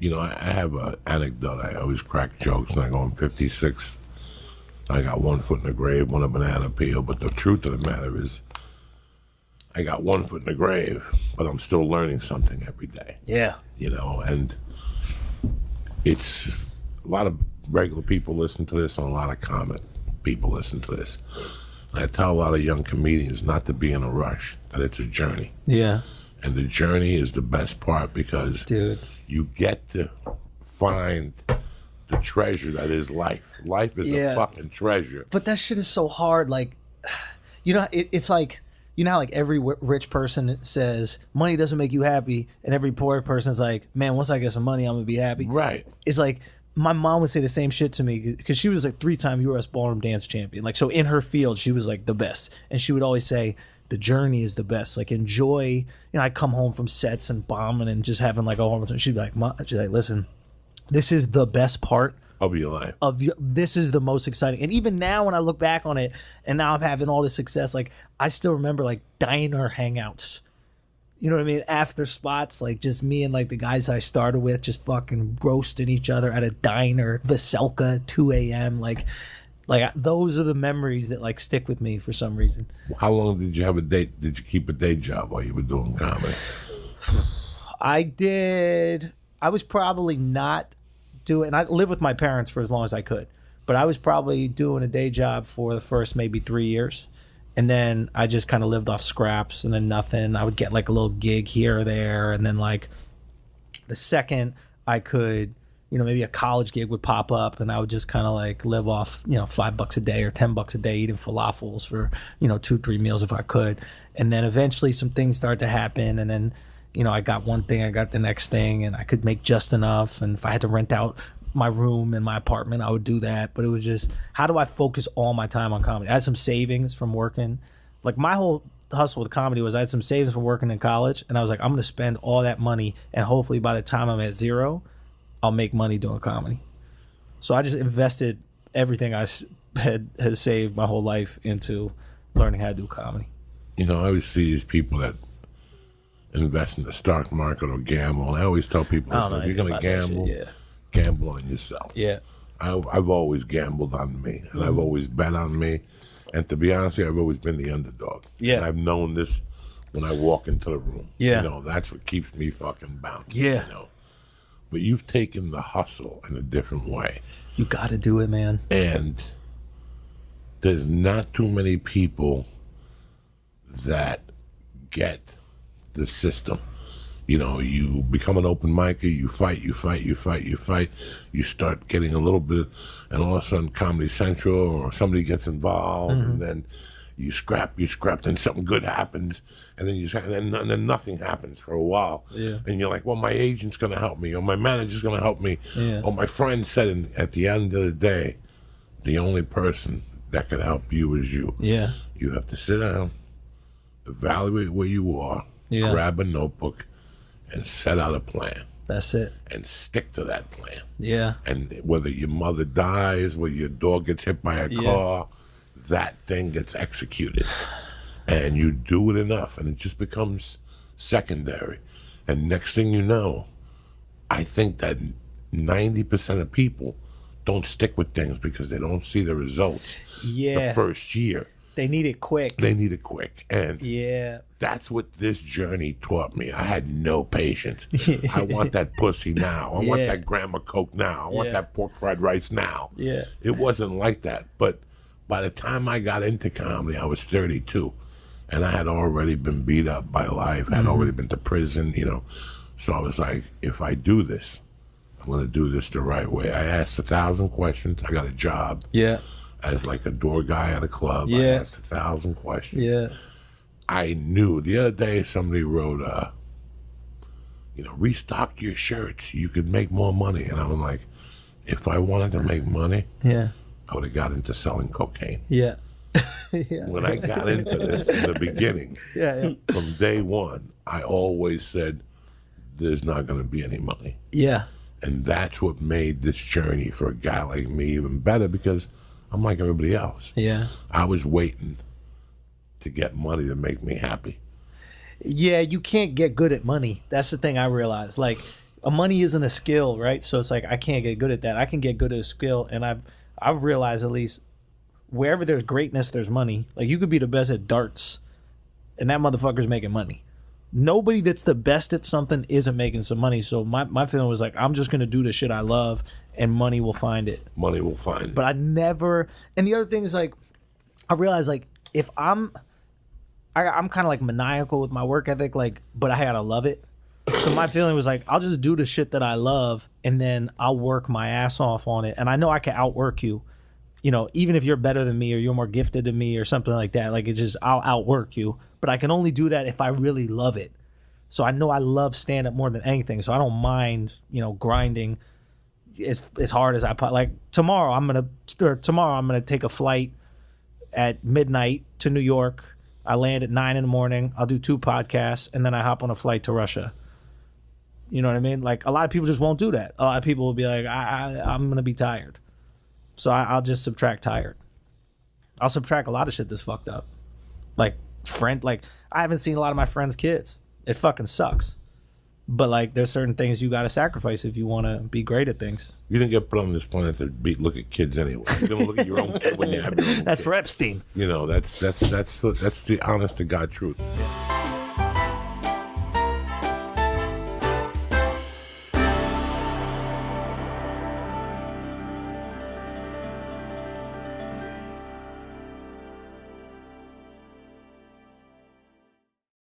I have an anecdote. I always crack jokes, and I go, I'm 56. I got one foot in the grave, one a banana peel. But the truth of the matter is, I got one foot in the grave, but I'm still learning something every day. Yeah. And it's a lot of regular people listen to this, and a lot of comic people listen to this. And I tell a lot of young comedians not to be in a rush, that it's a journey. Yeah. And the journey is the best part because you get to find the treasure that is life. Life is a fucking treasure. But that shit is so hard. Like, it's like, how like every rich person says money doesn't make you happy, and every poor person's like, man, once I get some money, I'm gonna be happy. Right. It's like my mom would say the same shit to me because she was a 3-time U.S. ballroom dance champion. Like, so in her field, she was like the best, and she would always say, the journey is the best. Like, enjoy. I come home from sets and bombing and just having like a whole. She'd be like, listen, this is the best part of your life. This is the most exciting. And even now, when I look back on it, and now I'm having all this success, like I still remember like diner hangouts. You know what I mean? After spots, like just me and like the guys I started with, just fucking roasting each other at a diner, Veselka, 2 a.m. Like those are the memories that like stick with me for some reason. How long did you have a date? Did you keep a day job while you were doing comedy? I did. I was probably not doing. I lived with my parents for as long as I could, but I was probably doing a day job for the first maybe 3 years, and then I just kind of lived off scraps and then nothing. I would get like a little gig here or there, and then like the second I could, maybe a college gig would pop up, and I would just kind of like live off, $5 a day or $10 a day eating falafels for, 2-3 meals if I could. And then eventually some things started to happen. And then, I got one thing, I got the next thing, and I could make just enough. And if I had to rent out my room in my apartment, I would do that. But it was just, how do I focus all my time on comedy? I had some savings from working. Like my whole hustle with comedy was I had some savings from working in college. And I was like, I'm going to spend all that money. And hopefully by the time I'm at zero, I'll make money doing comedy. So I just invested everything I had saved my whole life into learning how to do comedy. I always see these people that invest in the stock market or gamble. And I always tell people, listen, if you're going to gamble, gamble on yourself. Yeah. I've always gambled on me, and I've always bet on me. And to be honest with you, I've always been the underdog. Yeah. And I've known this when I walk into the room. Yeah. That's what keeps me fucking bouncing. Yeah. But you've taken the hustle in a different way. You got to do it, man. And there's not too many people that get the system. You become an open micer, you fight, you start getting a little bit, and all of a sudden Comedy Central or somebody gets involved, and then you scrap, then something good happens, and then nothing happens for a while. Yeah. And you're like, well, my agent's going to help me, or my manager's going to help me, or my friend said, and at the end of the day, the only person that can help you is you. Yeah. You have to sit down, evaluate where you are, grab a notebook, and set out a plan. That's it. And stick to that plan. Yeah. And whether your mother dies, whether your dog gets hit by a car, that thing gets executed. And you do it enough, and it just becomes secondary. And next thing you know, I think that 90% of people don't stick with things because they don't see the results the first year. They need it quick. And that's what this journey taught me. I had no patience. I want that pussy now. I want that grandma Coke now. I want that pork fried rice now. Yeah. It wasn't like that. But by the time I got into comedy, I was 32. And I had already been beat up by life. I had already been to prison, So I was like, if I do this, I'm going to do this the right way. I asked 1,000 questions. I got a job. Yeah. As like a door guy at a club. I asked 1,000 questions. Yeah. I knew. The other day somebody wrote, restock your shirts. You could make more money. And I'm like, if I wanted to make money, I would have got into selling cocaine. Yeah. When I got into this in the beginning, from day one, I always said, there's not going to be any money. Yeah. And that's what made this journey for a guy like me even better, because I'm like everybody else. Yeah. I was waiting to get money to make me happy. Yeah, you can't get good at money. That's the thing I realized. Like, money isn't a skill, right? So it's like I can't get good at that. I can get good at a skill, and I've realized at least wherever there's greatness, there's money. Like you could be the best at darts, and that motherfucker's making money. Nobody that's the best at something isn't making some money. So my feeling was like, I'm just gonna do the shit I love, and money will find it. Money will find it. But I never. And the other thing is like, I realize like if I'm kind of like maniacal with my work ethic, like, but I gotta love it. So my feeling was like, I'll just do the shit that I love, and then I'll work my ass off on it. And I know I can outwork you. You know, even if you're better than me or you're more gifted than me or something like that, like it's just, I'll outwork you. But I can only do that if I really love it. So I know I love stand up more than anything. So I don't mind, you know, grinding as hard as like tomorrow I'm gonna take a flight at midnight to New York. I land at 9 a.m. I'll do 2 podcasts, and then I hop on a flight to Russia. You know what I mean? Like a lot of people just won't do that. A lot of people will be like, I'm gonna be tired. So I'll just subtract tired. I'll subtract a lot of shit that's fucked up. Like I haven't seen a lot of my friends' kids. It fucking sucks. But like there's certain things you got to sacrifice if you want to be great at things. You didn't get put on this planet to look at kids anyway. You're gonna look at your own kid when you have your own That's kid. for Epstein. You know, that's the honest to God truth.